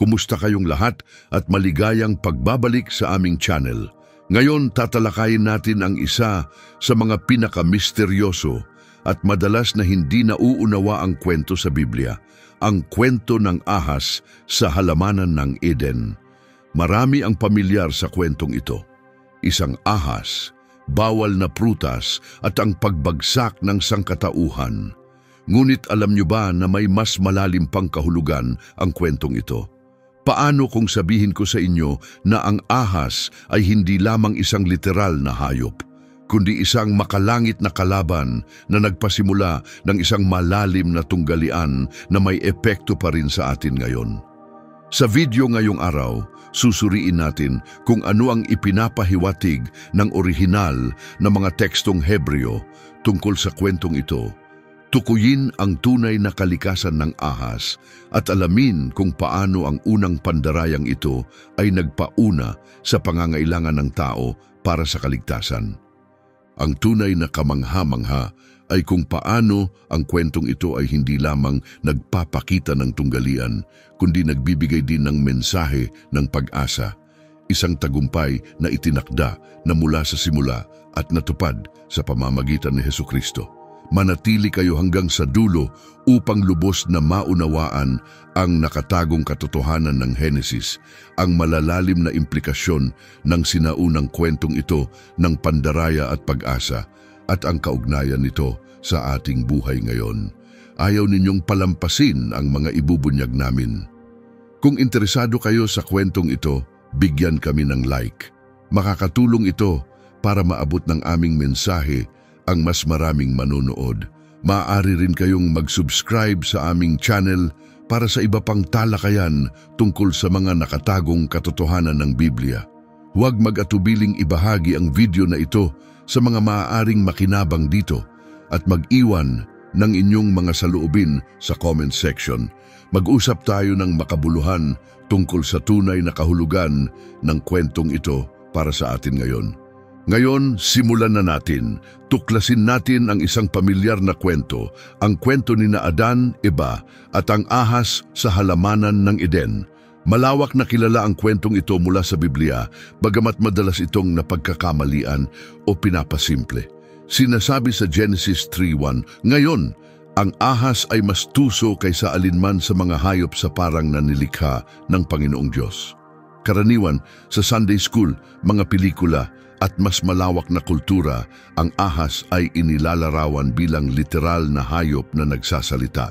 Kumusta kayong lahat at maligayang pagbabalik sa aming channel. Ngayon tatalakayin natin ang isa sa mga pinakamisteryoso at madalas na hindi nauunawa ang kwento sa Biblia, ang kwento ng ahas sa halamanan ng Eden. Marami ang pamilyar sa kwentong ito. Isang ahas, bawal na prutas at ang pagbagsak ng sangkatauhan. Ngunit alam niyo ba na may mas malalim pang kahulugan ang kwentong ito? Paano kung sabihin ko sa inyo na ang ahas ay hindi lamang isang literal na hayop, kundi isang makalangit na kalaban na nagpasimula ng isang malalim na tunggalian na may epekto pa rin sa atin ngayon? Sa video ngayong araw, susuriin natin kung ano ang ipinapahiwatig ng orihinal na mga tekstong Hebreo tungkol sa kwentong ito. Tukuyin ang tunay na kalikasan ng ahas at alamin kung paano ang unang pandarayang ito ay nagpauna sa pangangailangan ng tao para sa kaligtasan. Ang tunay na kamangha-mangha ay kung paano ang kwentong ito ay hindi lamang nagpapakita ng tunggalian, kundi nagbibigay din ng mensahe ng pag-asa, isang tagumpay na itinakda na mula sa simula at natupad sa pamamagitan ni Hesukristo. Manatili kayo hanggang sa dulo upang lubos na maunawaan ang nakatagong katotohanan ng Henesis, ang malalalim na implikasyon ng sinaunang kwentong ito ng pandaraya at pag-asa, at ang kaugnayan nito sa ating buhay ngayon. Ayaw ninyong palampasin ang mga ibubunyag namin. Kung interesado kayo sa kwentong ito, bigyan kami ng like. Makakatulong ito para maabot ng aming mensahe ang mas maraming manonood. Maaari rin kayong mag-subscribe sa aming channel para sa iba pang talakayan tungkol sa mga nakatagong katotohanan ng Biblia. Huwag mag-atubiling ibahagi ang video na ito sa mga maaaring makinabang dito at mag-iwan ng inyong mga saloobin sa comment section. Mag-usap tayo ng makabuluhan tungkol sa tunay na kahulugan ng kwentong ito para sa atin ngayon. Ngayon, simulan na natin. Tuklasin natin ang isang pamilyar na kwento, ang kwento ni Adan, Eva at ang ahas sa halamanan ng Eden. Malawak na kilala ang kwentong ito mula sa Biblia, bagamat madalas itong napagkakamalian o pinapasimple. Sinasabi sa Genesis 3:1, "Ngayon, ang ahas ay mas tuso kaysa alinman sa mga hayop sa parang na nilikha ng Panginoong Diyos." Karaniwan sa Sunday school, mga pelikula at mas malawak na kultura, ang ahas ay inilalarawan bilang literal na hayop na nagsasalita.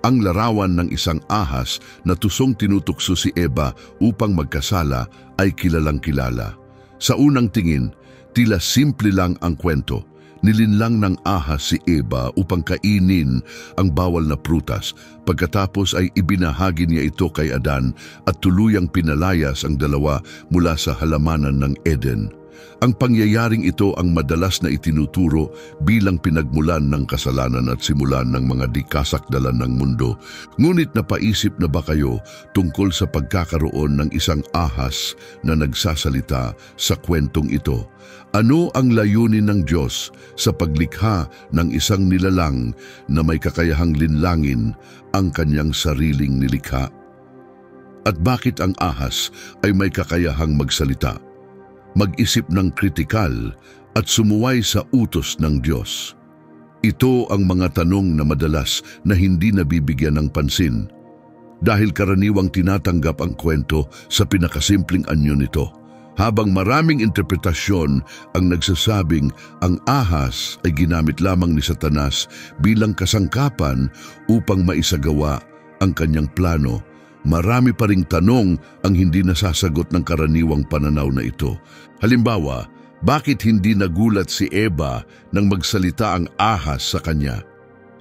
Ang larawan ng isang ahas na tusong tinutukso si Eva upang magkasala ay kilalang-kilala. Sa unang tingin, tila simple lang ang kwento. Nilinlang ng ahas si Eva upang kainin ang bawal na prutas. Pagkatapos ay ibinahagi niya ito kay Adan at tuluyang pinalayas ang dalawa mula sa halamanan ng Eden. Ang pangyayaring ito ang madalas na itinuturo bilang pinagmulan ng kasalanan at simulan ng mga di kasakdalan ng mundo. Ngunit napaisip na ba kayo tungkol sa pagkakaroon ng isang ahas na nagsasalita sa kwentong ito? Ano ang layunin ng Diyos sa paglikha ng isang nilalang na may kakayahang linlangin ang kanyang sariling nilikha? At bakit ang ahas ay may kakayahang magsalita, mag-isip ng kritikal at sumuway sa utos ng Diyos? Ito ang mga tanong na madalas na hindi nabibigyan ng pansin dahil karaniwang tinatanggap ang kwento sa pinakasimpleng anyo nito, habang maraming interpretasyon ang nagsasabing ang ahas ay ginamit lamang ni Satanas bilang kasangkapan upang maisagawa ang kanyang plano. Marami pa ring tanong ang hindi nasasagot ng karaniwang pananaw na ito. Halimbawa, bakit hindi nagulat si Eva nang magsalita ang ahas sa kanya?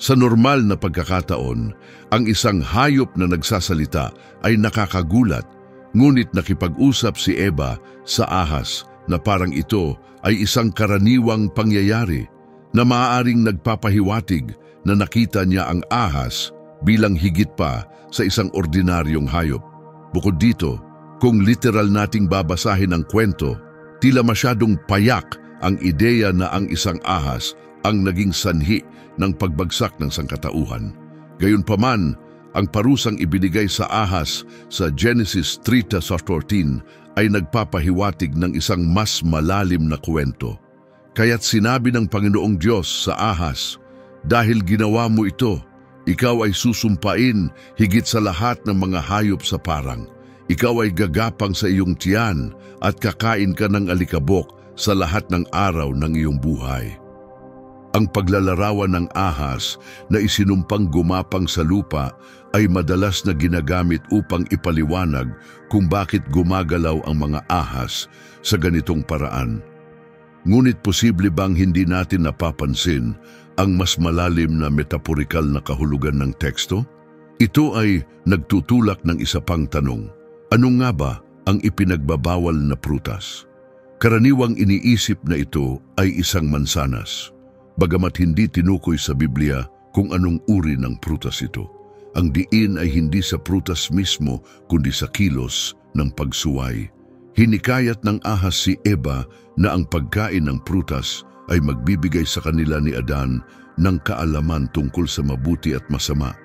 Sa normal na pagkakataon, ang isang hayop na nagsasalita ay nakakagulat, ngunit nakipag-usap si Eva sa ahas na parang ito ay isang karaniwang pangyayari na maaaring nagpapahiwatig na nakita niya ang ahas bilang higit pa sa isang ordinaryong hayop. Bukod dito, kung literal nating babasahin ang kwento, tila masyadong payak ang ideya na ang isang ahas ang naging sanhi ng pagbagsak ng sangkatauhan. Gayunpaman, Ang parusang ibinigay sa ahas sa Genesis 3:14 ay nagpapahiwatig ng isang mas malalim na kwento. Kaya't sinabi ng Panginoong Diyos sa ahas, "Dahil ginawa mo ito, ikaw ay susumpain higit sa lahat ng mga hayop sa parang. Ikaw ay gagapang sa iyong tiyan at kakain ka ng alikabok sa lahat ng araw ng iyong buhay." Ang paglalarawan ng ahas na isinumpang gumapang sa lupa ay madalas na ginagamit upang ipaliwanag kung bakit gumagalaw ang mga ahas sa ganitong paraan. Ngunit posible bang hindi natin napapansin ang mas malalim na metaporikal na kahulugan ng teksto? Ito ay nagtutulak ng isa pang tanong. Ano nga ba ang ipinagbabawal na prutas? Karaniwang iniisip na ito ay isang mansanas. Bagamat hindi tinukoy sa Biblia kung anong uri ng prutas ito. Ang diin ay hindi sa prutas mismo kundi sa kilos ng pagsuway. Hinikayat ng ahas si Eva na ang pagkain ng prutas ay magbibigay sa kanila ni Adan ng kaalaman tungkol sa mabuti at masama,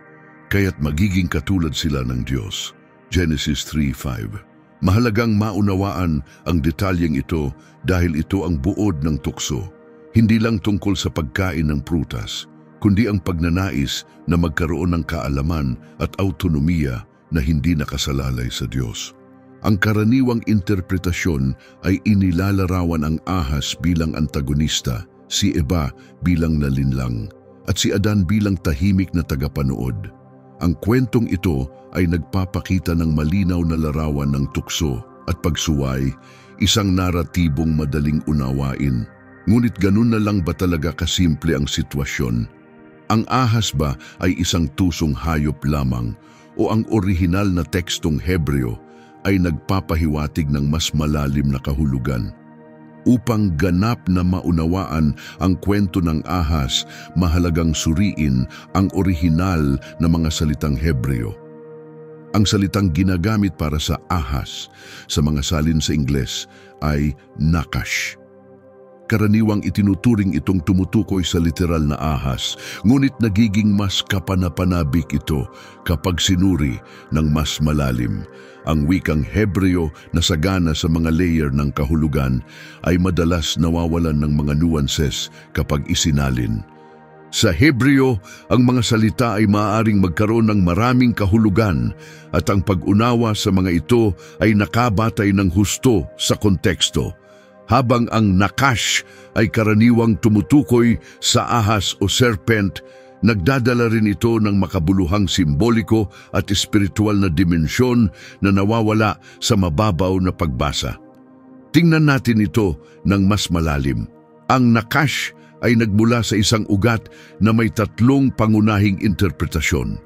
kaya't magiging katulad sila ng Diyos. Genesis 3:5. Mahalagang maunawaan ang detalyeng ito dahil ito ang buod ng tukso. Hindi lang tungkol sa pagkain ng prutas, kundi ang pagnanais na magkaroon ng kaalaman at autonomiya na hindi nakasalalay sa Diyos. Ang karaniwang interpretasyon ay inilalarawan ang ahas bilang antagonista, si Eva bilang nalinlang, at si Adan bilang tahimik na tagapanood. Ang kwentong ito ay nagpapakita ng malinaw na larawan ng tukso at pagsuway, isang naratibong madaling unawain. Ngunit ganun na lang ba talaga kasimple ang sitwasyon? Ang ahas ba ay isang tusong hayop lamang o ang orihinal na tekstong Hebreo ay nagpapahiwatig ng mas malalim na kahulugan? Upang ganap na maunawaan ang kwento ng ahas, mahalagang suriin ang orihinal na mga salitang Hebreo. Ang salitang ginagamit para sa ahas sa mga salin sa Ingles ay nakash. Karaniwang itinuturing itong tumutukoy sa literal na ahas, ngunit nagiging mas kapanapanabik ito kapag sinuri ng mas malalim. Ang wikang Hebreo na sagana sa mga layer ng kahulugan ay madalas nawawalan ng mga nuances kapag isinalin. Sa Hebreo, ang mga salita ay maaaring magkaroon ng maraming kahulugan at ang pag-unawa sa mga ito ay nakabatay ng husto sa konteksto. Habang ang nakash ay karaniwang tumutukoy sa ahas o serpent, nagdadala rin ito ng makabuluhang simboliko at espiritual na dimensyon na nawawala sa mababaw na pagbasa. Tingnan natin ito ng mas malalim. Ang nakash ay nagmula sa isang ugat na may tatlong pangunahing interpretasyon.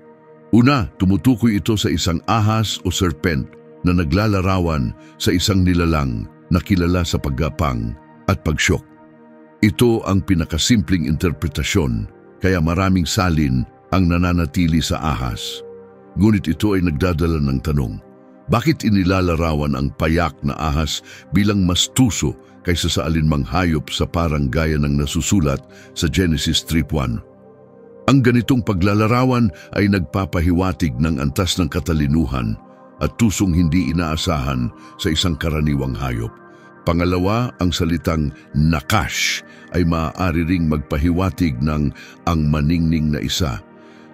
Una, tumutukoy ito sa isang ahas o serpent na naglalarawan sa isang nilalang na kilala sa paggapang at pagsyok. Ito ang pinakasimpleng interpretasyon, kaya maraming salin ang nananatili sa ahas. Ngunit ito ay nagdadala ng tanong, bakit inilalarawan ang payak na ahas bilang mas tuso kaysa sa alinmang hayop sa parang gaya ng nasusulat sa Genesis 3:1? Ang ganitong paglalarawan ay nagpapahiwatig ng antas ng katalinuhan at tusong hindi inaasahan sa isang karaniwang hayop. Pangalawa, ang salitang nakash ay maaari ring magpahiwatig ng ang maningning na isa.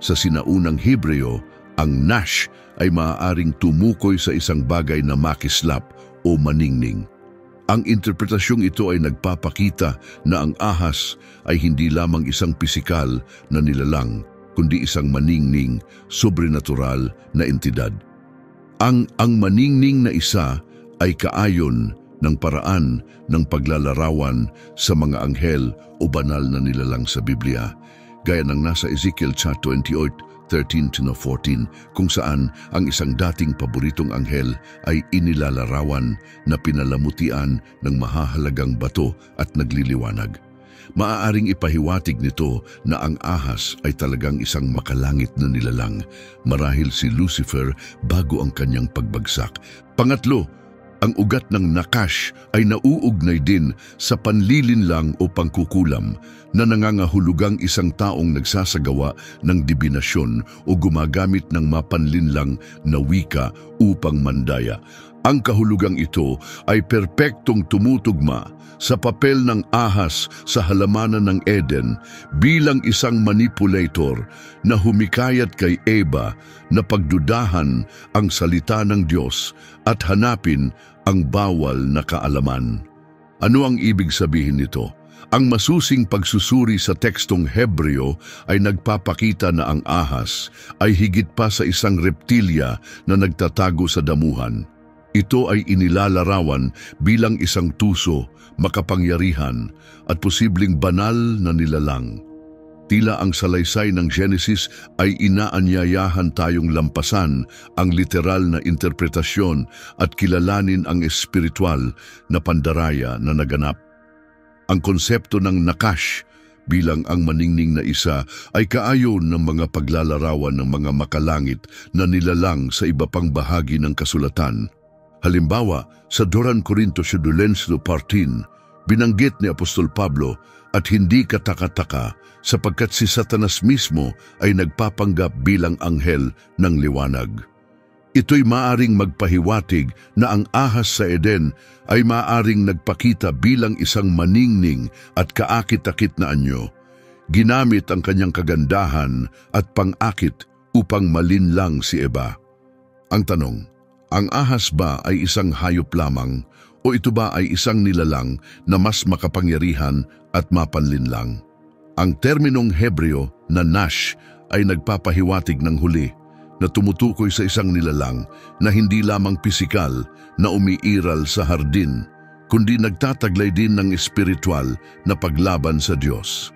Sa sinaunang Hebreo, ang nash ay maaaring tumukoy sa isang bagay na makislap o maningning. Ang interpretasyong ito ay nagpapakita na ang ahas ay hindi lamang isang pisikal na nilalang, kundi isang maningning, sobrenatural na entidad. Ang maningning na isa ay kaayon ng paraan ng paglalarawan sa mga anghel o banal na nilalang sa Biblia, gaya ng nasa Ezekiel 28:13-14, kung saan ang isang dating paboritong anghel ay inilalarawan na pinalamutian ng mahahalagang bato at nagliliwanag. Maaaring ipahiwatig nito na ang ahas ay talagang isang makalangit na nilalang, marahil si Lucifer bago ang kanyang pagbagsak. Pangatlo, ang ugat ng Nakash ay nauugnay din sa panlilinlang o pangkukulam na nangangahulugang isang taong nagsasagawa ng dibinasyon o gumagamit ng mapanlinlang na wika upang mandaya. Ang kahulugang ito ay perpektong tumutugma sa papel ng ahas sa halamanan ng Eden bilang isang manipulator na humikayat kay Eva na pagdudahan ang salita ng Diyos at hanapin ang bawal na kaalaman. Ano ang ibig sabihin nito? Ang masusing pagsusuri sa tekstong Hebreo ay nagpapakita na ang ahas ay higit pa sa isang reptilya na nagtatago sa damuhan. Ito ay inilalarawan bilang isang tuso, makapangyarihan at posibleng banal na nilalang. Tila ang salaysay ng Genesis ay inaanyayahan tayong lampasan ang literal na interpretasyon at kilalanin ang espiritual na pandaraya na naganap. Ang konsepto ng Nakash bilang ang maningning na isa ay kaayon ng mga paglalarawan ng mga makalangit na nilalang sa iba pang bahagi ng kasulatan. Halimbawa, sa 2 Corintios 12:14, binanggit ni Apostol Pablo at hindi kataka-taka sapagkat si Satanas mismo ay nagpapanggap bilang anghel ng liwanag. Ito'y maaring magpahiwatig na ang ahas sa Eden ay maaring nagpakita bilang isang maningning at kaakit-akit na anyo. Ginamit ang kanyang kagandahan at pang-akit upang malinlang si Eva. Ang tanong, ang ahas ba ay isang hayop lamang o ito ba ay isang nilalang na mas makapangyarihan at mapanlinlang? Ang terminong Hebreo na Nash ay nagpapahiwatig ng huli na tumutukoy sa isang nilalang na hindi lamang pisikal na umiiral sa hardin, kundi nagtataglay din ng espiritual na paglaban sa Diyos.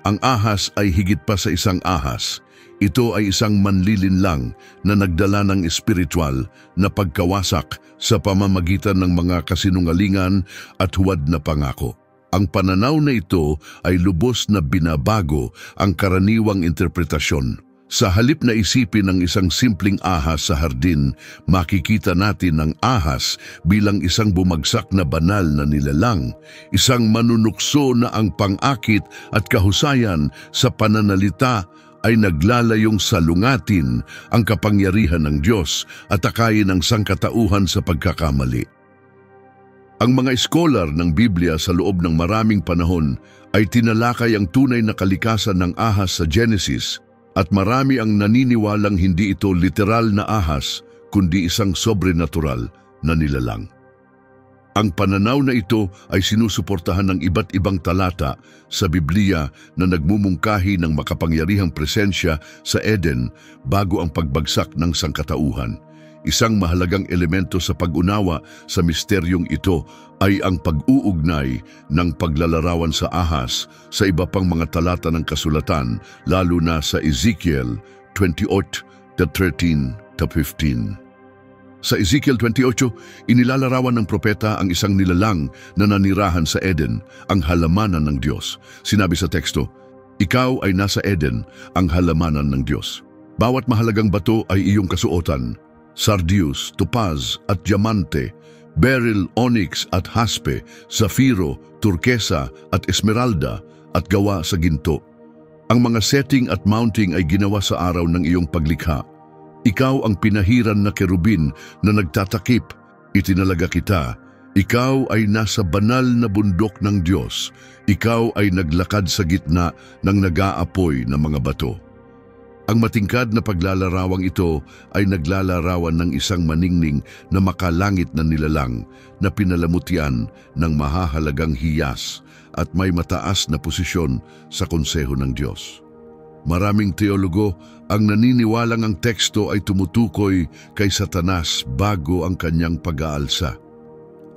Ang ahas ay higit pa sa isang ahas. Ito ay isang manlilinlang na nagdala ng espiritual na pagkawasak sa pamamagitan ng mga kasinungalingan at huwad na pangako. Ang pananaw na ito ay lubos na binabago ang karaniwang interpretasyon. Sa halip na isipin ng isang simpleng ahas sa hardin, makikita natin ang ahas bilang isang bumagsak na banal na nilalang, isang manunukso na ang pang-akit at kahusayan sa pananalita ay naglalayong salungatin ang kapangyarihan ng Diyos at akayin ang sangkatauhan sa pagkakamali. Ang mga eskolar ng Biblia sa loob ng maraming panahon ay tinalakay ang tunay na kalikasan ng ahas sa Genesis at marami ang naniniwalang hindi ito literal na ahas kundi isang sobrenatural na nilalang. Ang pananaw na ito ay sinusuportahan ng iba't ibang talata sa Biblia na nagmumungkahi ng makapangyarihang presensya sa Eden bago ang pagbagsak ng sangkatauhan. Isang mahalagang elemento sa pag-unawa sa misteryong ito ay ang pag-uugnay ng paglalarawan sa ahas sa iba pang mga talata ng kasulatan, lalo na sa Ezekiel 28:13-15. Sa Ezekiel 28, inilalarawan ng propeta ang isang nilalang na nanirahan sa Eden, ang halamanan ng Diyos. Sinabi sa teksto, "Ikaw ay nasa Eden, ang halamanan ng Diyos. Bawat mahalagang bato ay iyong kasuotan, sardius, topaz at diamante, beryl, onyx at haspe, safiro, turkesa at esmeralda at gawa sa ginto. Ang mga setting at mounting ay ginawa sa araw ng iyong paglikha. Ikaw ang pinahiran na kerubin na nagtatakip, itinalaga kita. Ikaw ay nasa banal na bundok ng Diyos. Ikaw ay naglakad sa gitna ng nag-aapoy na mga bato." Ang matingkad na paglalarawang ito ay naglalarawan ng isang maningning na makalangit na nilalang na pinalamutian ng mahahalagang hiyas at may mataas na posisyon sa konseho ng Diyos. Maraming teologo ang naniniwalang ang teksto ay tumutukoy kay Satanas bago ang kanyang pag-aalsa.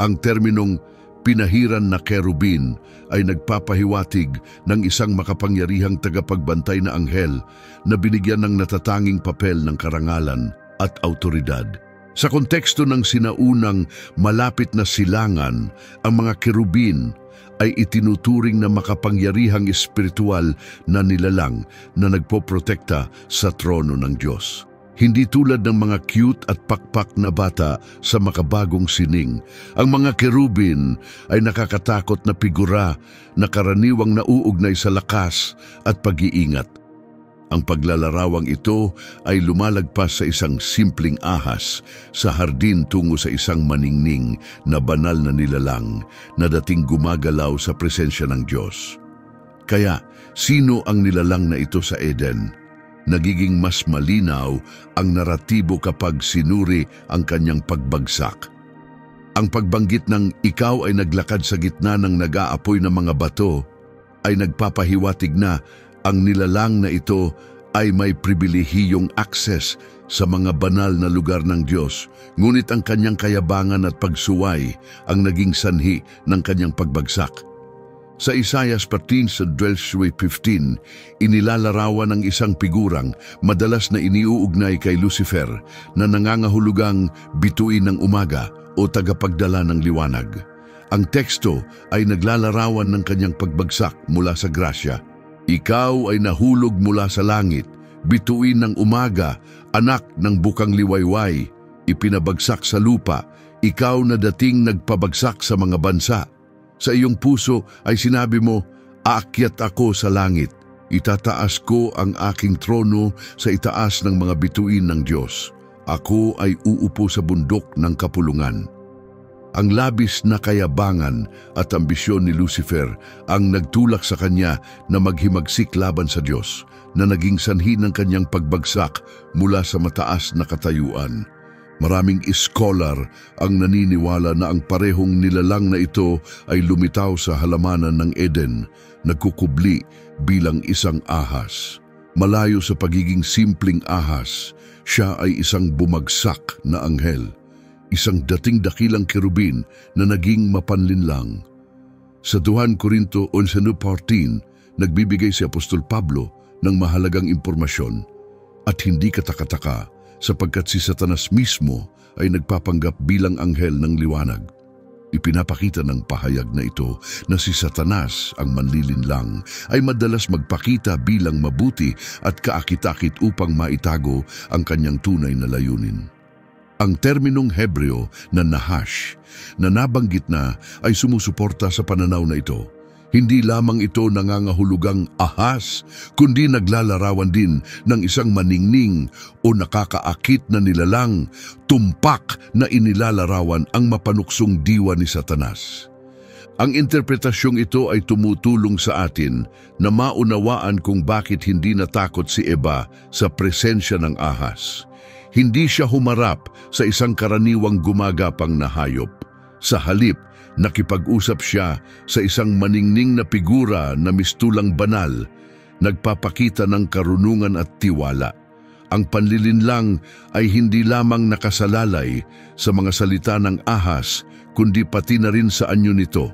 Ang terminong pinahiran na kerubin ay nagpapahiwatig ng isang makapangyarihang tagapagbantay na anghel na binigyan ng natatanging papel ng karangalan at autoridad. Sa konteksto ng sinaunang malapit na silangan, ang mga kerubin ay itinuturing na makapangyarihang espiritual na nilalang na nagpoprotekta sa trono ng Diyos. Hindi tulad ng mga cute at pakpak na bata sa makabagong sining. Ang mga kerubin ay nakakatakot na figura na karaniwang nauugnay sa lakas at pag-iingat. Ang paglalarawang ito ay lumalagpas sa isang simpleng ahas sa hardin tungo sa isang maningning na banal na nilalang na dating gumagalaw sa presensya ng Diyos. Kaya, sino ang nilalang na ito sa Eden? Nagiging mas malinaw ang naratibo kapag sinuri ang kanyang pagbagsak. Ang pagbanggit ng ikaw ay naglakad sa gitna ng nag-aapoy na mga bato ay nagpapahiwatig na ang nilalang na ito ay may pribilehiyong access sa mga banal na lugar ng Diyos, ngunit ang kanyang kayabangan at pagsuway ang naging sanhi ng kanyang pagbagsak. Sa Isaiah 14:15, inilalarawan ng isang figurang madalas na iniuugnay kay Lucifer na nangangahulugang bituin ng umaga o tagapagdala ng liwanag. Ang teksto ay naglalarawan ng kanyang pagbagsak mula sa grasya. Ikaw ay nahulog mula sa langit, bituin ng umaga, anak ng bukang liwayway, ipinabagsak sa lupa, ikaw na dating nagpabagsak sa mga bansa. Sa iyong puso ay sinabi mo, aakyat ako sa langit, itataas ko ang aking trono sa itaas ng mga bituin ng Diyos. Ako ay uupo sa bundok ng kapulungan. Ang labis na kayabangan at ambisyon ni Lucifer ang nagtulak sa kanya na maghimagsik laban sa Diyos, na naging sanhi ng kanyang pagbagsak mula sa mataas na katayuan. Maraming iskolar ang naniniwala na ang parehong nilalang na ito ay lumitaw sa halamanan ng Eden, nagkukubli bilang isang ahas. Malayo sa pagiging simpleng ahas, siya ay isang bumagsak na anghel, isang dating dakilang kerubin na naging mapanlinlang. Sa 2 Korinto 11:14, nagbibigay si Apostol Pablo ng mahalagang impormasyon, at hindi katakataka sapagkat si Satanas mismo ay nagpapanggap bilang anghel ng liwanag. Ipinapakita ng pahayag na ito na si Satanas, ang manlilinlang, ay madalas magpakita bilang mabuti at kaakit-akit upang maitago ang kanyang tunay na layunin. Ang terminong Hebreo na nahash na nabanggit na ay sumusuporta sa pananaw na ito. Hindi lamang ito nangangahulugang ahas, kundi naglalarawan din ng isang maningning o nakakaakit na nilalang, tumpak na inilalarawan ang mapanuksong diwa ni Satanas. Ang interpretasyong ito ay tumutulong sa atin na maunawaan kung bakit hindi natakot si Eva sa presensya ng ahas. Hindi siya humarap sa isang karaniwang gumagapang na hayop. Sa halip, nakipag-usap siya sa isang maningning na figura na mistulang banal, nagpapakita ng karunungan at tiwala. Ang panlilinlang ay hindi lamang nakasalalay sa mga salita ng ahas, kundi pati na rin sa anyo nito.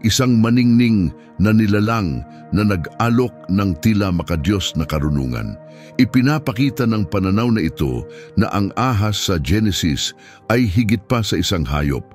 Isang maningning na nilalang na nag-alok ng tila makadiyos na karunungan. Ipinapakita ng pananaw na ito na ang ahas sa Genesis ay higit pa sa isang hayop.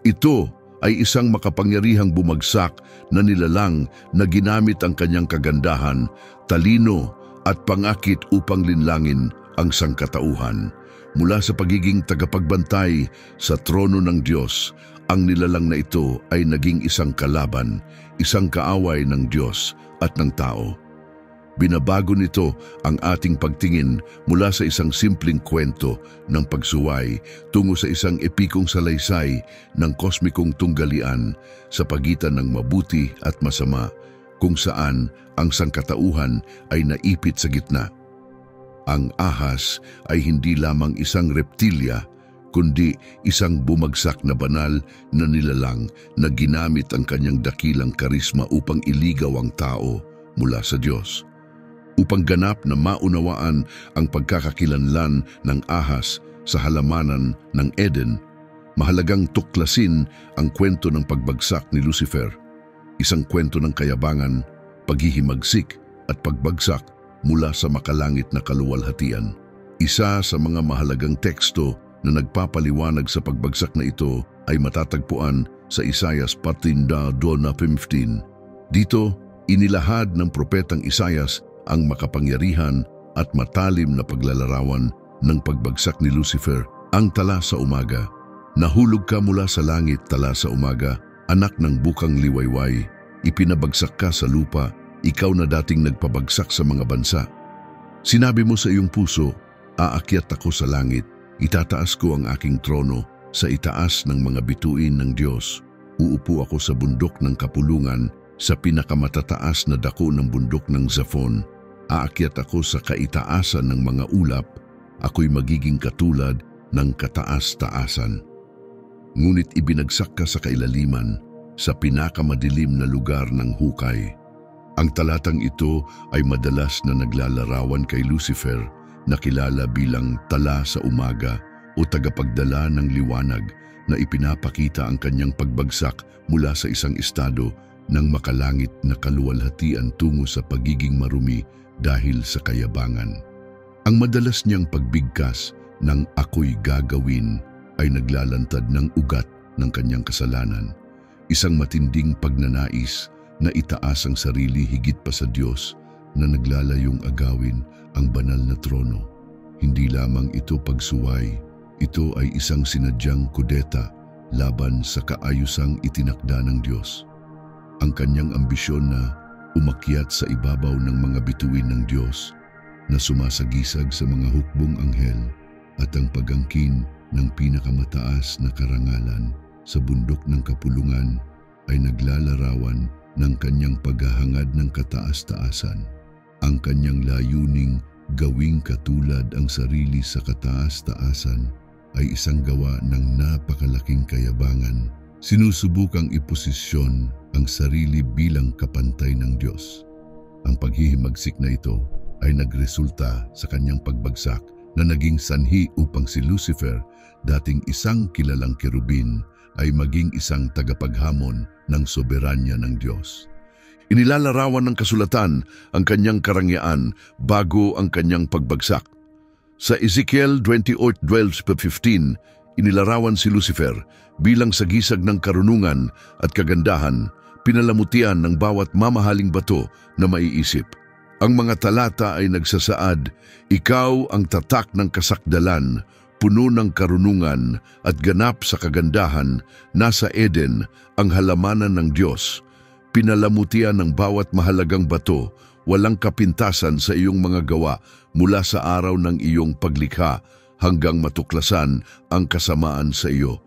Ito ay isang makapangyarihang bumagsak na nilalang na ginamit ang kanyang kagandahan, talino at pangakit upang linlangin ang sangkatauhan. Mula sa pagiging tagapagbantay sa trono ng Diyos, ang nilalang na ito ay naging isang kalaban, isang kaaway ng Diyos at ng tao. Binabago nito ang ating pagtingin mula sa isang simpleng kwento ng pagsuway tungo sa isang epikong salaysay ng kosmikong tunggalian sa pagitan ng mabuti at masama, kung saan ang sangkatauhan ay naipit sa gitna. Ang ahas ay hindi lamang isang reptilya, kundi isang bumagsak na banal na nilalang na ginamit ang kanyang dakilang karisma upang iligaw ang tao mula sa Diyos. Upang ganap na maunawaan ang pagkakakilanlan ng ahas sa halamanan ng Eden, mahalagang tuklasin ang kwento ng pagbagsak ni Lucifer, isang kwento ng kayabangan, paghihimagsik at pagbagsak mula sa makalangit na kaluwalhatian. Isa sa mga mahalagang teksto na nagpapaliwanag sa pagbagsak na ito ay matatagpuan sa Isaiah 14:15. Dito, inilahad ng propetang Isaias ang makapangyarihan at matalim na paglalarawan ng pagbagsak ni Lucifer, ang tala sa umaga. Nahulog ka mula sa langit, tala sa umaga, anak ng bukang liwayway. Ipinabagsak ka sa lupa, ikaw na dating nagpabagsak sa mga bansa. Sinabi mo sa iyong puso, aakyat ako sa langit, itataas ko ang aking trono sa itaas ng mga bituin ng Diyos. Uupo ako sa bundok ng kapulungan, sa pinakamatataas na dako ng bundok ng Zaphon. Aakyat ako sa kaitaasan ng mga ulap, ako'y magiging katulad ng kataas-taasan. Ngunit ibinagsak ka sa kailaliman, sa pinakamadilim na lugar ng hukay. Ang talatang ito ay madalas na naglalarawan kay Lucifer, na kilala bilang tala sa umaga o tagapagdala ng liwanag, na ipinapakita ang kanyang pagbagsak mula sa isang estado ng makalangit na kaluwalhatian tungo sa pagiging marumi dahil sa kayabangan. Ang madalas niyang pagbigkas ng ako'y gagawin ay naglalantad ng ugat ng kanyang kasalanan, isang matinding pagnanais na itaas ang sarili higit pa sa Diyos na naglalayong agawin ang banal na trono. Hindi lamang ito pagsuway, ito ay isang sinadyang kudeta laban sa kaayusang itinakda ng Diyos. Ang kanyang ambisyon na umakyat sa ibabaw ng mga bituin ng Diyos na sumasagisag sa mga hukbong anghel at ang pag-angkin ng pinakamataas na karangalan sa bundok ng kapulungan ay naglalarawan ng kanyang paghahangad ng kataas-taasan. Ang kanyang layuning gawing katulad ang sarili sa kataas-taasan ay isang gawa ng napakalaking kayabangan. Sinusubukang iposisyon ang sarili bilang kapantay ng Diyos. Ang paghihimagsik na ito ay nagresulta sa kanyang pagbagsak na naging sanhi upang si Lucifer, dating isang kilalang kerubin, ay maging isang tagapaghamon ng soberanya ng Diyos. Inilalarawan ng kasulatan ang kanyang karangyaan bago ang kanyang pagbagsak. Sa Ezekiel 28:12-15, inilarawan si Lucifer bilang sagisag ng karunungan at kagandahan, pinalamutian ng bawat mamahaling bato na maiisip. Ang mga talata ay nagsasaad, ikaw ang tatak ng kasakdalan, puno ng karunungan at ganap sa kagandahan, nasa Eden, ang halamanan ng Diyos. Pinalamutian ng bawat mahalagang bato, walang kapintasan sa iyong mga gawa mula sa araw ng iyong paglikha hanggang matuklasan ang kasamaan sa iyo.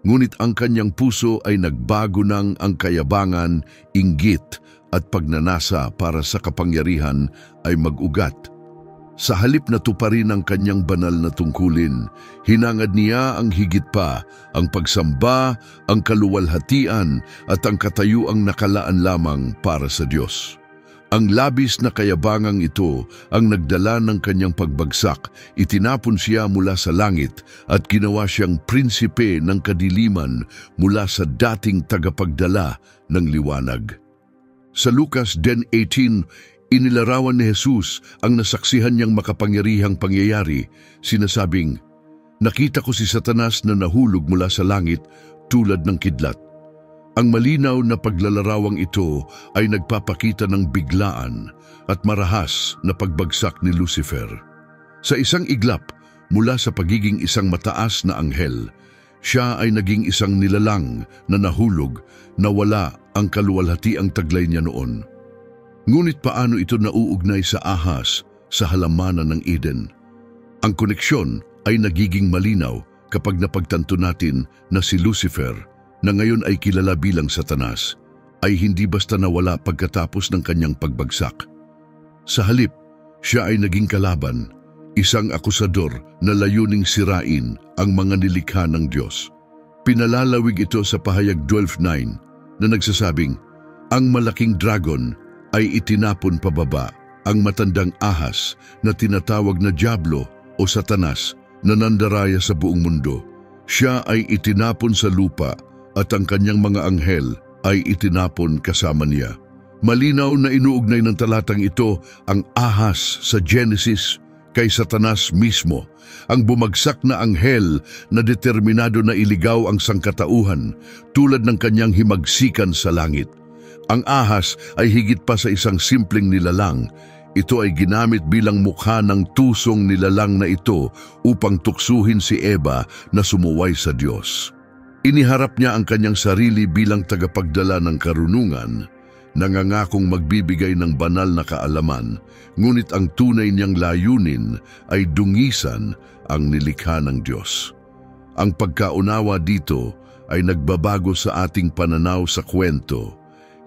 Ngunit ang kanyang puso ay nagbago ng ang kayabangan, inggit at pagnanasa para sa kapangyarihan ay mag-ugat. Sa halip na tuparin ang kanyang banal na tungkulin, hinangad niya ang higit pa, ang pagsamba, ang kaluwalhatian at ang katayuang nakalaan lamang para sa Diyos. Ang labis na kayabangang ito ang nagdala ng kanyang pagbagsak. Itinapon siya mula sa langit at ginawa siyang prinsipe ng kadiliman mula sa dating tagapagdala ng liwanag. Sa Lucas 10:18, inilarawan ni Jesus ang nasaksihan niyang makapangyarihang pangyayari, sinasabing, nakita ko si Satanas na nahulog mula sa langit tulad ng kidlat. Ang malinaw na paglalarawang ito ay nagpapakita ng biglaan at marahas na pagbagsak ni Lucifer. Sa isang iglap, mula sa pagiging isang mataas na anghel, siya ay naging isang nilalang na nahulog na wala ang kaluwalhatiang taglay niya noon. Ngunit paano ito nauugnay sa ahas sa halamanan ng Eden? Ang koneksyon ay nagiging malinaw kapag napagtanto natin na si Lucifer, na ngayon ay kilala bilang Satanas, ay hindi basta nawala pagkatapos ng kanyang pagbagsak. Sa halip, siya ay naging kalaban, isang akusador na layuning sirain ang mga nilikha ng Diyos. Pinalalawig ito sa pahayag 12:9 na nagsasabing, ang malaking dragon ay itinapon pababa, ang matandang ahas na tinatawag na Diablo o Satanas na nandaraya sa buong mundo. Siya ay itinapon sa lupa at ang kanyang mga anghel ay itinapon kasama niya. Malinaw na inuugnay ng talatang ito ang ahas sa Genesis kay Satanas mismo, ang bumagsak na anghel na determinado na iligaw ang sangkatauhan tulad ng kanyang himagsikan sa langit. Ang ahas ay higit pa sa isang simpleng nilalang. Ito ay ginamit bilang mukha ng tusong nilalang na ito upang tuksuhin si Eva na sumuway sa Diyos. Iniharap niya ang kanyang sarili bilang tagapagdala ng karunungan, nangangakong magbibigay ng banal na kaalaman, ngunit ang tunay niyang layunin ay dungisan ang nilikha ng Diyos. Ang pagkaunawa dito ay nagbabago sa ating pananaw sa kwento,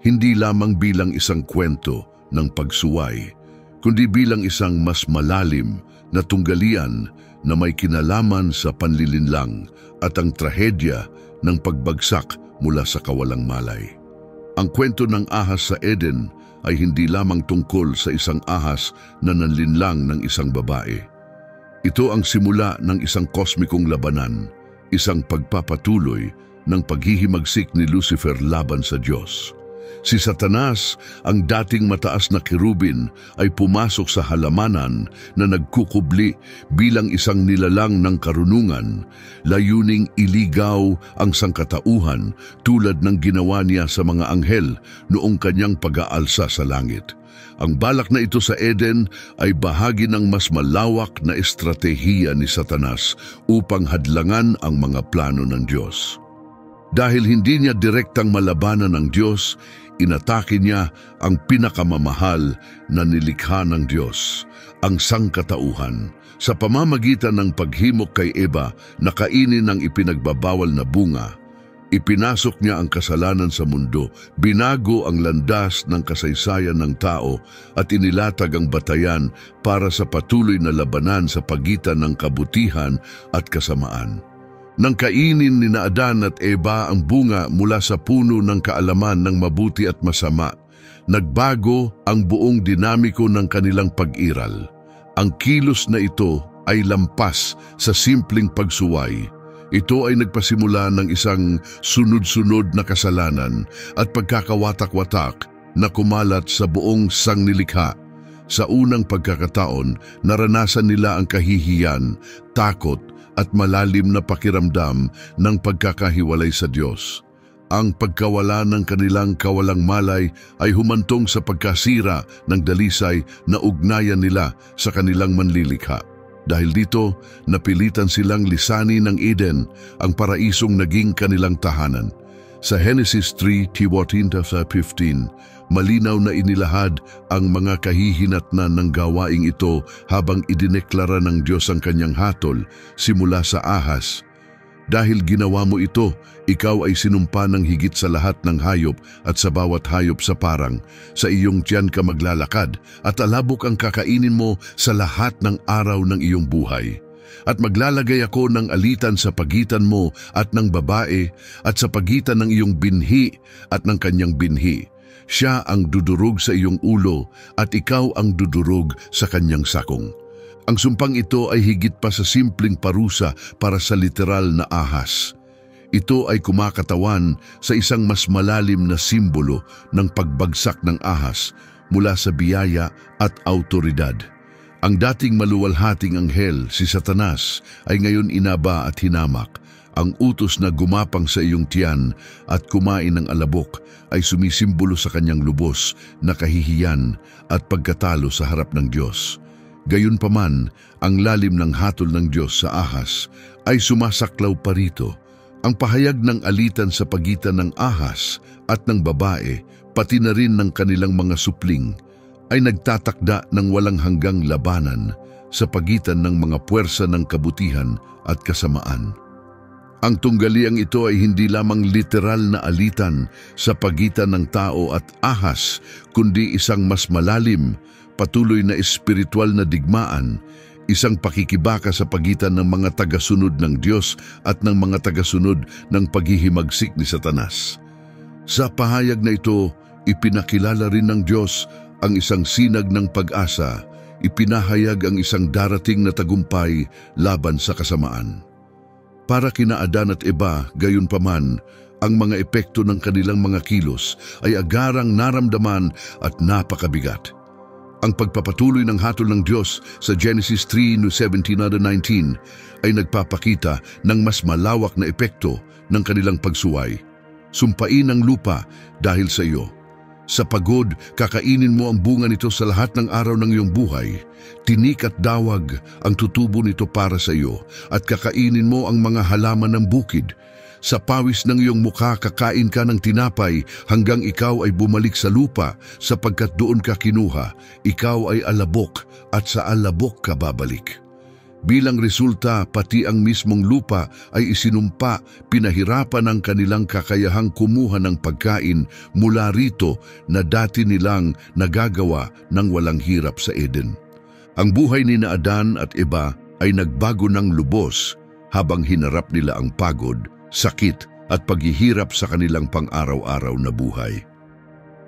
hindi lamang bilang isang kwento ng pagsuway, kundi bilang isang mas malalim na tunggalian na may kinalaman sa panlilinlang at ang trahedya ng pagbagsak mula sa kawalang malay. Ang kwento ng ahas sa Eden ay hindi lamang tungkol sa isang ahas na nanlinlang ng isang babae. Ito ang simula ng isang kosmikong labanan, isang pagpapatuloy ng paghihimagsik ni Lucifer laban sa Diyos. Si Satanas, ang dating mataas na kerubin, ay pumasok sa halamanan na nagkukubli bilang isang nilalang ng karunungan, layuning iligaw ang sangkatauhan tulad ng ginawa niya sa mga anghel noong kanyang pag-aalsa sa langit. Ang balak na ito sa Eden ay bahagi ng mas malawak na estratehiya ni Satanas upang hadlangan ang mga plano ng Diyos. Dahil hindi niya direktang malabanan ng Diyos, inatake niya ang pinakamamahal na nilikha ng Diyos, ang sangkatauhan. Sa pamamagitan ng paghimok kay Eva na kainin ang ipinagbabawal na bunga, ipinasok niya ang kasalanan sa mundo, binago ang landas ng kasaysayan ng tao at inilatag ang batayan para sa patuloy na labanan sa pagitan ng kabutihan at kasamaan. Nang kainin ni Adan at Eva ang bunga mula sa puno ng kaalaman ng mabuti at masama, nagbago ang buong dinamiko ng kanilang pag-iral. Ang kilos na ito ay lampas sa simpleng pagsuway. Ito ay nagpasimula ng isang sunod-sunod na kasalanan at pagkakawatak-watak na kumalat sa buong sangnilikha. Sa unang pagkakataon, naranasan nila ang kahihiyan, takot, at malalim na pakiramdam ng pagkakahiwalay sa Diyos. Ang pagkawala ng kanilang kawalang malay ay humantong sa pagkasira ng dalisay na ugnayan nila sa kanilang manlilikha. Dahil dito, napilitan silang lisanin ng Eden, ang paraisong naging kanilang tahanan. Sa Genesis 3:14-15, malinaw na inilahad ang mga kahihinatnan ng gawaing ito habang idineklara ng Diyos ang kanyang hatol simula sa ahas. Dahil ginawa mo ito, ikaw ay sinumpa ng higit sa lahat ng hayop at sa bawat hayop sa parang. Sa iyong tiyan ka maglalakad at alabok ang kakainin mo sa lahat ng araw ng iyong buhay. At maglalagay ako ng alitan sa pagitan mo at ng babae at sa pagitan ng iyong binhi at ng kanyang binhi. Siya ang dudurog sa iyong ulo at ikaw ang dudurog sa kanyang sakong. Ang sumpang ito ay higit pa sa simpleng parusa para sa literal na ahas. Ito ay kumakatawan sa isang mas malalim na simbolo ng pagbagsak ng ahas mula sa biyaya at autoridad. Ang dating maluwalhating anghel, si Satanas, ay ngayon inaba at hinamak. Ang utos na gumapang sa iyong tiyan at kumain ng alabok ay sumisimbolo sa kanyang lubos na kahihiyan at pagkatalo sa harap ng Diyos. Gayunpaman, ang lalim ng hatol ng Diyos sa ahas ay sumasaklaw pa rito. Ang pahayag ng alitan sa pagitan ng ahas at ng babae, pati na rin ng kanilang mga supling, ay nagtatakda ng walang hanggang labanan sa pagitan ng mga puwersa ng kabutihan at kasamaan. Ang tunggaliang ito ay hindi lamang literal na alitan sa pagitan ng tao at ahas, kundi isang mas malalim, patuloy na espiritual na digmaan, isang pakikibaka sa pagitan ng mga tagasunod ng Diyos at ng mga tagasunod ng paghihimagsik ni Satanas. Sa pahayag na ito, ipinakilala rin ng Diyos ang isang sinag ng pag-asa, ipinahayag ang isang darating na tagumpay laban sa kasamaan. Para kina Adan at Eva, gayunpaman, ang mga epekto ng kanilang mga kilos ay agarang naramdaman at napakabigat. Ang pagpapatuloy ng hatol ng Diyos sa Genesis 3:17-19 ay nagpapakita ng mas malawak na epekto ng kanilang pagsuway. Sumpain ang lupa dahil sa iyo. Sa pagod, kakainin mo ang bunga nito sa lahat ng araw ng iyong buhay. Tinik at dawag ang tutubo nito para sa iyo, at kakainin mo ang mga halaman ng bukid. Sa pawis ng iyong mukha kakain ka ng tinapay hanggang ikaw ay bumalik sa lupa, sapagkat doon ka kinuha. Ikaw ay alabok at sa alabok ka babalik. Bilang resulta, pati ang mismong lupa ay isinumpa, pinahirapan ang kanilang kakayahang kumuha ng pagkain mula rito na dati nilang nagagawa ng walang hirap sa Eden. Ang buhay ni Adan at Eva ay nagbago ng lubos habang hinarap nila ang pagod, sakit at paghihirap sa kanilang pang-araw-araw na buhay.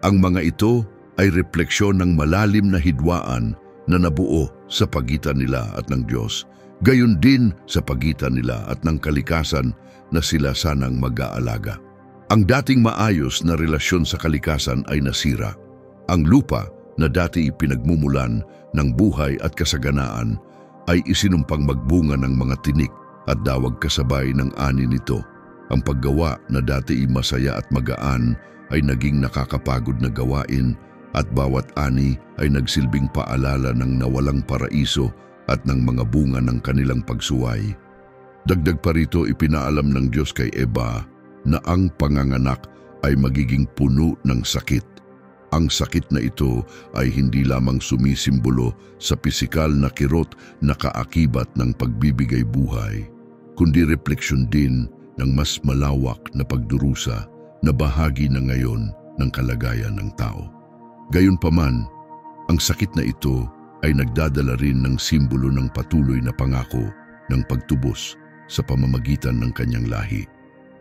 Ang mga ito ay refleksyon ng malalim na hidwaan na nabuo sa pagitan nila at ng Diyos, gayon din sa pagitan nila at ng kalikasan na sila sanang mag-aalaga. Ang dating maayos na relasyon sa kalikasan ay nasira. Ang lupa na dati ipinagmumulan ng buhay at kasaganaan ay isinumpang magbunga ng mga tinik at dawag kasabay ng ani nito. Ang paggawa na dati masaya at magaan ay naging nakakapagod na gawain, at bawat ani ay nagsilbing paalala ng nawalang paraiso at ng mga bunga ng kanilang pagsuway. Dagdag pa rito, ipinaalam ng Diyos kay Eva na ang panganganak ay magiging puno ng sakit. Ang sakit na ito ay hindi lamang sumisimbolo sa pisikal na kirot na kaakibat ng pagbibigay buhay, kundi refleksyon din ng mas malawak na pagdurusa na bahagi na ngayon ng kalagayan ng tao. Gayunpaman, ang sakit na ito ay nagdadala rin ng simbolo ng patuloy na pangako ng pagtubos sa pamamagitan ng kanyang lahi.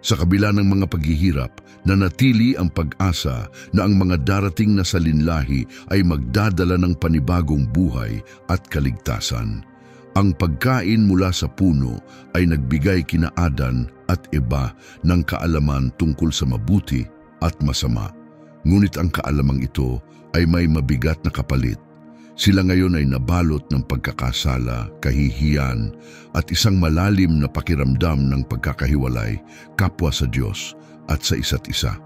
Sa kabila ng mga paghihirap, nanatili ang pag-asa na ang mga darating na salinlahi ay magdadala ng panibagong buhay at kaligtasan. Ang pagkain mula sa puno ay nagbigay kina Adan at Eva ng kaalaman tungkol sa mabuti at masama. Ngunit ang kaalamang ito ay may mabigat na kapalit. Sila ngayon ay nabalot ng pagkakasala, kahihiyan at isang malalim na pakiramdam ng pagkakahiwalay kapwa sa Diyos at sa isa't isa.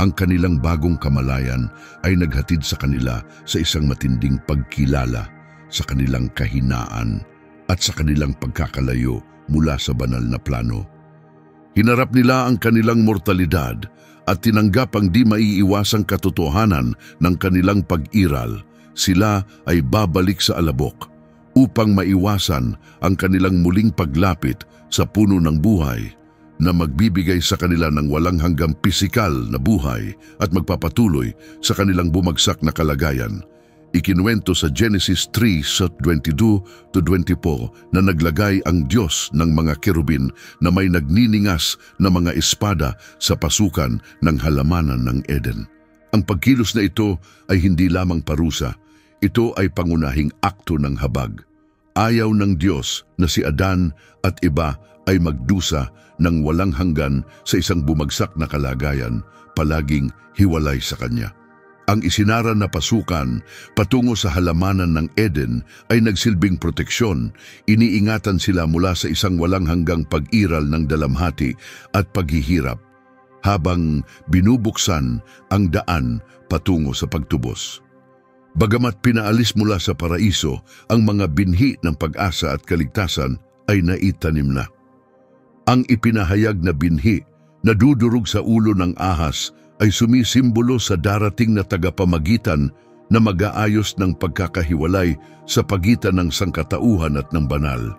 Ang kanilang bagong kamalayan ay naghatid sa kanila sa isang matinding pagkilala sa kanilang kahinaan at sa kanilang pagkakalayo mula sa banal na plano. Hinarap nila ang kanilang mortalidad at tinanggap ang di maiiwasang katotohanan ng kanilang pag-iral. Sila ay babalik sa alabok upang maiwasan ang kanilang muling paglapit sa puno ng buhay na magbibigay sa kanila ng walang hanggang pisikal na buhay at magpapatuloy sa kanilang bumagsak na kalagayan. Ikinuwento sa Genesis 3:22-24 na naglagay ang Diyos ng mga kerubin na may nagniningas na mga espada sa pasukan ng halamanan ng Eden. Ang pagkilos na ito ay hindi lamang parusa, ito ay pangunahing akto ng habag. Ayaw ng Diyos na si Adan at Eva ay magdusa ng walang hanggan sa isang bumagsak na kalagayan, palaging hiwalay sa Kanya. Ang isinara na pasukan patungo sa halamanan ng Eden ay nagsilbing proteksyon. Iniingatan sila mula sa isang walang hanggang pag-iral ng dalamhati at paghihirap, habang binubuksan ang daan patungo sa pagtubos. Bagamat pinaalis mula sa paraiso, ang mga binhi ng pag-asa at kaligtasan ay naitanim na. Ang ipinahayag na binhi na dudurog sa ulo ng ahas ay sumisimbolo sa darating na tagapamagitan na mag-aayos ng pagkakahiwalay sa pagitan ng sangkatauhan at ng banal.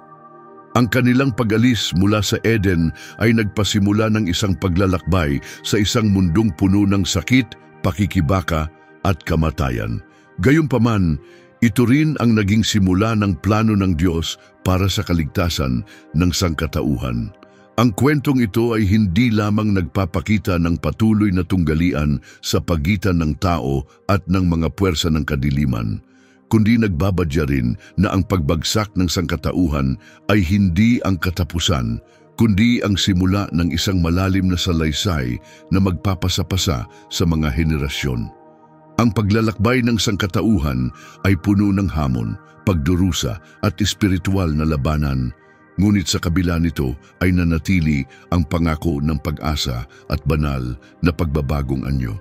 Ang kanilang pag-alis mula sa Eden ay nagpasimula ng isang paglalakbay sa isang mundong puno ng sakit, pakikibaka at kamatayan. Gayunpaman, ito rin ang naging simula ng plano ng Diyos para sa kaligtasan ng sangkatauhan. Ang kwentong ito ay hindi lamang nagpapakita ng patuloy na tunggalian sa pagitan ng tao at ng mga puwersa ng kadiliman, kundi nagbabadya rin na ang pagbagsak ng sangkatauhan ay hindi ang katapusan, kundi ang simula ng isang malalim na salaysay na magpapasapasa sa mga henerasyon. Ang paglalakbay ng sangkatauhan ay puno ng hamon, pagdurusa at espiritual na labanan. Ngunit sa kabila nito ay nanatili ang pangako ng pag-asa at banal na pagbabagong anyo.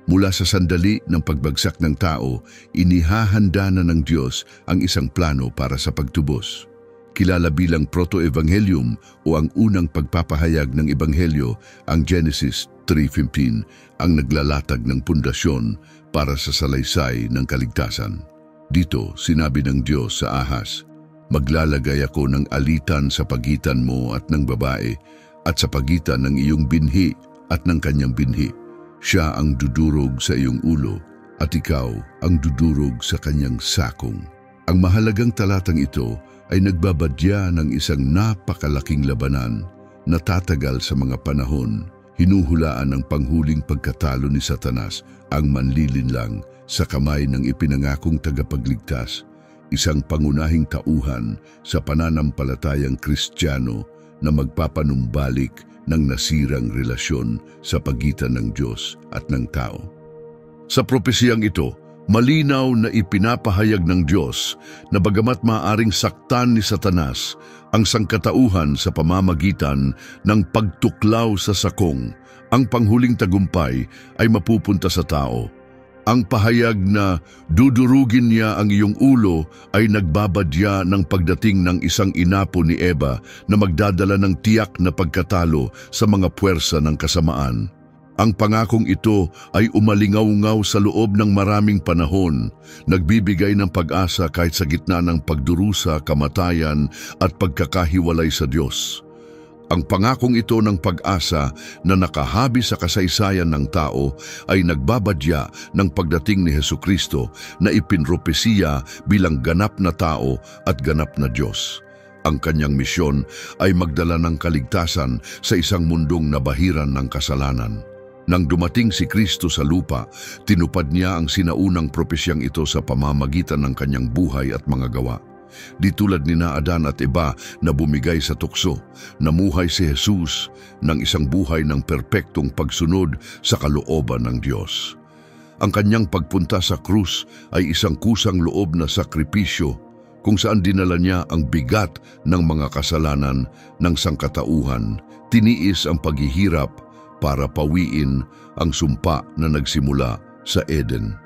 Mula sa sandali ng pagbagsak ng tao, inihahanda na ng Diyos ang isang plano para sa pagtubos. Kilala bilang Proto-Evangelium o ang unang pagpapahayag ng Ebanghelyo, ang Genesis 3:15, ang naglalatag ng pundasyon para sa salaysay ng kaligtasan. Dito, sinabi ng Diyos sa ahas, "Maglalagay ako ng alitan sa pagitan mo at ng babae, at sa pagitan ng iyong binhi at ng kanyang binhi. Siya ang dudurog sa iyong ulo, at ikaw ang dudurog sa kanyang sakong." Ang mahalagang talatang ito ay nagbabadya ng isang napakalaking labanan na tatagal sa mga panahon. Hinuhulaan ng panghuling pagkatalo ni Satanas, ang manlilinlang sa kamay ng ipinangakong tagapagligtas, isang pangunahing tauhan sa pananampalatayang Kristiyano na magpapanumbalik ng nasirang relasyon sa pagitan ng Diyos at ng tao. Sa propesiyang ito, malinaw na ipinapahayag ng Diyos na bagamat maaaring saktan ni Satanas ang sangkatauhan sa pamamagitan ng pagtuklaw sa sakong, ang panghuling tagumpay ay mapupunta sa tao. Ang pahayag na dudurugin niya ang iyong ulo ay nagbabadya ng pagdating ng isang inapo ni Eva na magdadala ng tiyak na pagkatalo sa mga puwersa ng kasamaan. Ang pangakong ito ay umalingaw-ngaw sa loob ng maraming panahon, nagbibigay ng pag-asa kahit sa gitna ng pagdurusa, kamatayan at pagkakahiwalay sa Diyos. Ang pangakong ito ng pag-asa na nakahabi sa kasaysayan ng tao ay nagbabadya ng pagdating ni Hesukristo na ipinropesiya bilang ganap na tao at ganap na Diyos. Ang kanyang misyon ay magdala ng kaligtasan sa isang mundong nabahiran ng kasalanan. Nang dumating si Kristo sa lupa, tinupad niya ang sinaunang propesyang ito sa pamamagitan ng kanyang buhay at mga gawa. Di tulad ni Adan at Eva na bumigay sa tukso, namuhay si Jesus ng isang buhay ng perpektong pagsunod sa kalooban ng Diyos. Ang kanyang pagpunta sa krus ay isang kusang loob na sakripisyo kung saan dinala niya ang bigat ng mga kasalanan ng sangkatauhan, tiniis ang paghihirap para pawiin ang sumpa na nagsimula sa Eden.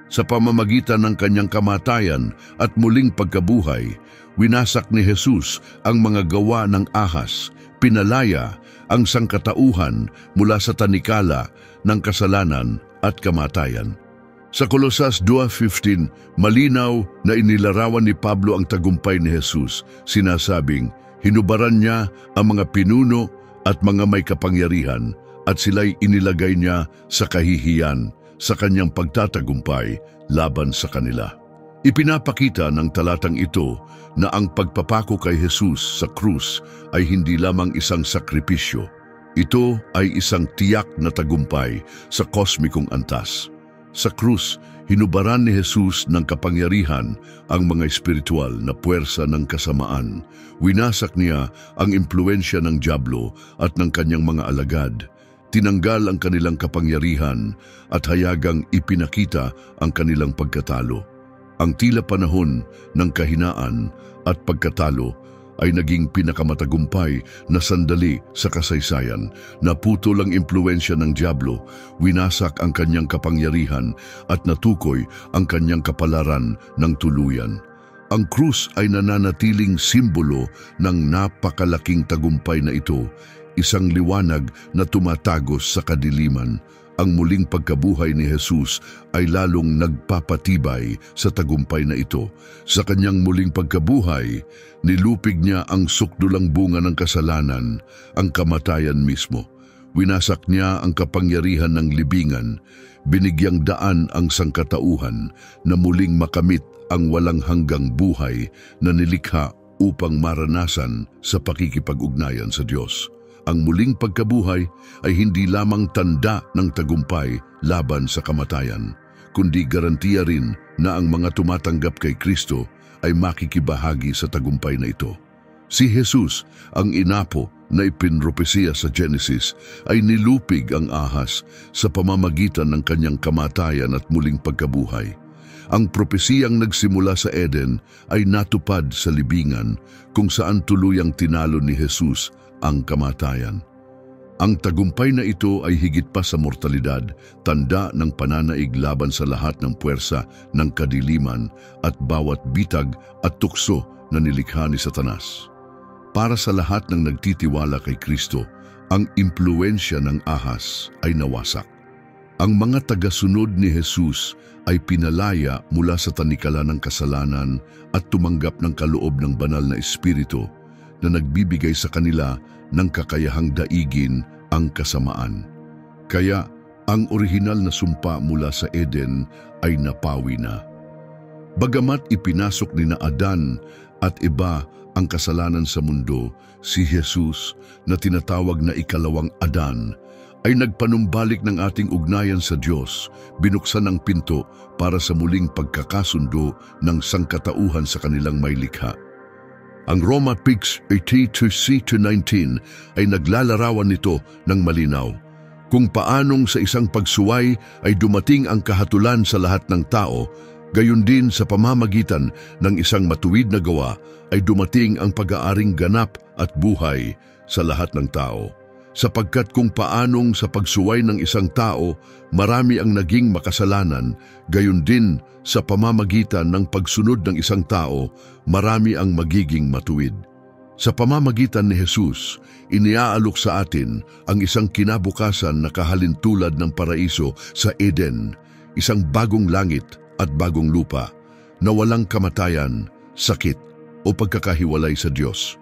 Sa pamamagitan ng kanyang kamatayan at muling pagkabuhay, winasak ni Jesus ang mga gawa ng ahas, pinalaya ang sangkatauhan mula sa tanikala ng kasalanan at kamatayan. Sa Kolosas 2:15, malinaw na inilarawan ni Pablo ang tagumpay ni Jesus, sinasabing, hinubaran niya ang mga pinuno at mga may kapangyarihan at sila'y inilagay niya sa kahihiyan sa kanyang pagtatagumpay laban sa kanila. Ipinapakita ng talatang ito na ang pagpapako kay Jesus sa krus ay hindi lamang isang sakripisyo. Ito ay isang tiyak na tagumpay sa kosmikong antas. Sa krus, hinubaran ni Jesus ng kapangyarihan ang mga espiritual na puwersa ng kasamaan. Winasak niya ang impluensya ng dyablo at ng kanyang mga alagad. Tinanggal ang kanilang kapangyarihan at hayagang ipinakita ang kanilang pagkatalo. Ang tila panahon ng kahinaan at pagkatalo ay naging pinakamatagumpay na sandali sa kasaysayan. Naputol ang impluensya ng dyablo, winasak ang kanyang kapangyarihan at natukoy ang kanyang kapalaran ng tuluyan. Ang krus ay nananatiling simbolo ng napakalaking tagumpay na ito, isang liwanag na tumatagos sa kadiliman. Ang muling pagkabuhay ni Jesus ay lalong nagpapatibay sa tagumpay na ito. Sa kanyang muling pagkabuhay, nilupig niya ang sukdulang bunga ng kasalanan, ang kamatayan mismo. Winasak niya ang kapangyarihan ng libingan, binigyang daan ang sangkatauhan na muling makamit ang walang hanggang buhay na nilikha upang maranasan sa pakikipag-ugnayan sa Diyos. Ang muling pagkabuhay ay hindi lamang tanda ng tagumpay laban sa kamatayan, kundi garantiya rin na ang mga tumatanggap kay Kristo ay makikibahagi sa tagumpay na ito. Si Jesus, ang inapo na ipinropesiya sa Genesis, ay nilupig ang ahas sa pamamagitan ng kanyang kamatayan at muling pagkabuhay. Ang propesiyang nagsimula sa Eden ay natupad sa libingan kung saan tuluyang tinalo ni Jesus ang kamatayan. Ang tagumpay na ito ay higit pa sa mortalidad, tanda ng pananaig laban sa lahat ng puwersa ng kadiliman at bawat bitag at tukso na nilikha ni Satanas. Para sa lahat ng nagtitiwala kay Kristo, ang impluensya ng ahas ay nawasak. Ang mga tagasunod ni Jesus ay pinalaya mula sa tanikala ng kasalanan at tumanggap ng kaloob ng banal na Espiritu na nagbibigay sa kanila ng kakayahang daigin ang kasamaan. Kaya ang orihinal na sumpa mula sa Eden ay napawi na. Bagamat ipinasok ni na Adan at iba ang kasalanan sa mundo, si Jesus na tinatawag na ikalawang Adan ay nagpanumbalik ng ating ugnayan sa Diyos, binuksan ang pinto para sa muling pagkakasundo ng sangkatauhan sa kanilang may likha. Ang Roma 8:18-19 ay naglalarawan nito ng malinaw, kung paanong sa isang pagsuway ay dumating ang kahatulan sa lahat ng tao, gayon din sa pamamagitan ng isang matuwid na gawa ay dumating ang pag-aaring ganap at buhay sa lahat ng tao. Sapagkat kung paanong sa pagsuway ng isang tao, marami ang naging makasalanan, gayon din sa pamamagitan ng pagsunod ng isang tao, marami ang magiging matuwid. Sa pamamagitan ni Jesus, iniaalok sa atin ang isang kinabukasan na kahalintulad ng paraiso sa Eden, isang bagong langit at bagong lupa, na walang kamatayan, sakit o pagkakahiwalay sa Diyos.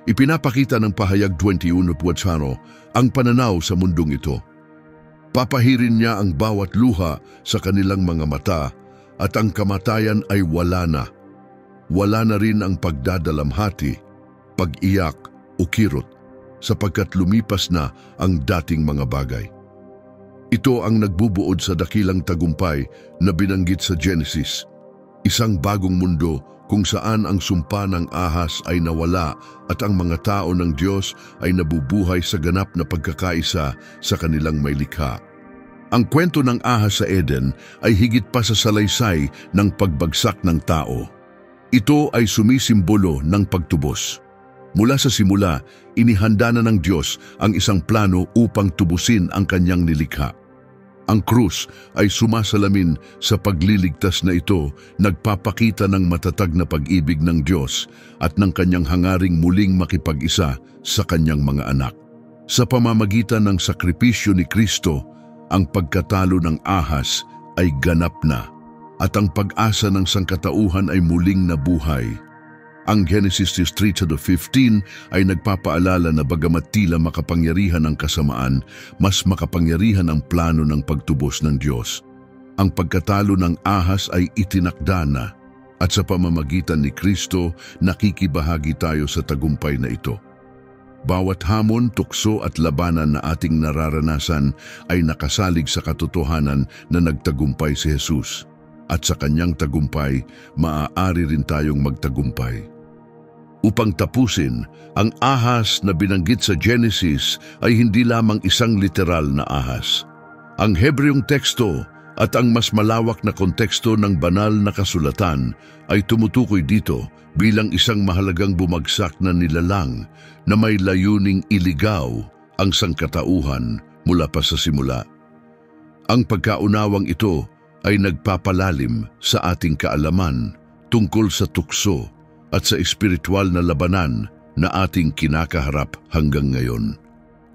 Ipinapakita ng pahayag 21:4 ang pananaw sa mundong ito. Papahirin niya ang bawat luha sa kanilang mga mata at ang kamatayan ay wala na. Wala na rin ang pagdadalamhati, pag-iyak o kirot sapagkat lumipas na ang dating mga bagay. Ito ang nagbubuod sa dakilang tagumpay na binanggit sa Genesis, isang bagong mundo kung saan ang sumpa ng ahas ay nawala at ang mga tao ng Diyos ay nabubuhay sa ganap na pagkakaisa sa kanilang may likha. Ang kwento ng ahas sa Eden ay higit pa sa salaysay ng pagbagsak ng tao. Ito ay sumisimbolo ng pagtubos. Mula sa simula, inihanda na ng Diyos ang isang plano upang tubusin ang kanyang nilikha. Ang krus ay sumasalamin sa pagliligtas na ito, nagpapakita ng matatag na pag-ibig ng Diyos at ng kanyang hangaring muling makipag-isa sa kanyang mga anak. Sa pamamagitan ng sakripisyo ni Kristo, ang pagkatalo ng ahas ay ganap na at ang pag-asa ng sangkatauhan ay muling nabuhay. Ang Genesis 3:15 ay nagpapaalala na bagamat tila makapangyarihan ang kasamaan, mas makapangyarihan ang plano ng pagtubos ng Diyos. Ang pagkatalo ng ahas ay itinakda na at sa pamamagitan ni Kristo nakikibahagi tayo sa tagumpay na ito. Bawat hamon, tukso at labanan na ating nararanasan ay nakasalig sa katotohanan na nagtagumpay si Jesus. At sa kanyang tagumpay, maaari rin tayong magtagumpay. Upang tapusin, ang ahas na binanggit sa Genesis ay hindi lamang isang literal na ahas. Ang Hebreong teksto at ang mas malawak na konteksto ng banal na kasulatan ay tumutukoy dito bilang isang mahalagang bumagsak na nilalang na may layuning iligaw ang sangkatauhan mula pa sa simula. Ang pagkaunawang ito ay nagpapalalim sa ating kaalaman tungkol sa tukso at sa espiritual na labanan na ating kinakaharap hanggang ngayon.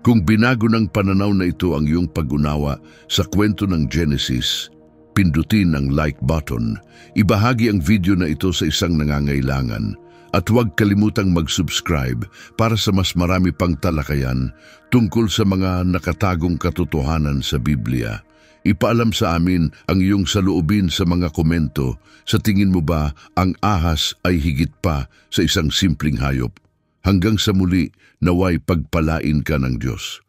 Kung binago ng pananaw na ito ang iyong pag-unawa sa kwento ng Genesis, pindutin ang like button, ibahagi ang video na ito sa isang nangangailangan, at huwag kalimutang mag-subscribe para sa mas marami pang talakayan tungkol sa mga nakatagong katotohanan sa Biblia. Ipaalam sa amin ang iyong saloobin sa mga komento. Sa tingin mo ba ang ahas ay higit pa sa isang simpleng hayop? Hanggang sa muli, naway pagpalain ka ng Diyos.